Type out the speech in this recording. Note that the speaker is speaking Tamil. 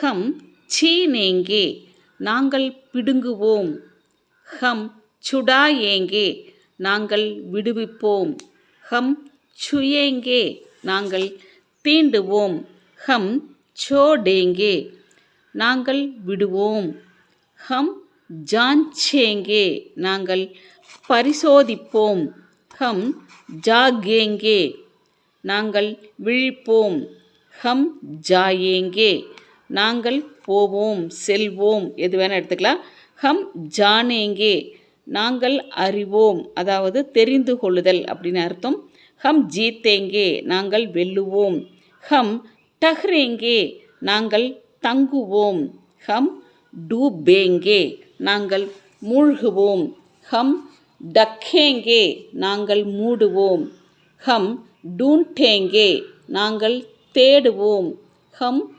ஹம் சீனேங்கே நாங்கள் பிடுங்குவோம். ஹம் சுடாயேங்கே நாங்கள் விடுவிப்போம். ஹம் சுயேங்கே நாங்கள் தீண்டுவோம். ஹம் சோடேங்கே நாங்கள் விடுவோம். ஹம் ஜான்ச்சேங்கே நாங்கள் பரிசோதிப்போம். ஹம் ஜாகேங்கே நாங்கள் விழிப்போம். ஹம் ஜாயேங்கே நாங்கள் போவோம் செல்வோம், எது வேணால் எடுத்துக்கலாம். ஹம் ஜானேங்கே நாங்கள் அறிவோம், அதாவது தெரிந்து கொள்ளுதல் அப்படின்னு அர்த்தம். ஹம் ஜீத்தேங்கே நாங்கள் வெல்லுவோம். ஹம் டஹ்ரேங்கே நாங்கள் தங்குவோம். ஹம் டூபேங்கே நாங்கள் மூழ்குவோம். ஹம் டக்கேங்கே நாங்கள் மூடுவோம். ஹம் டூண்டேங்கே நாங்கள் தேடுவோம். ஹம்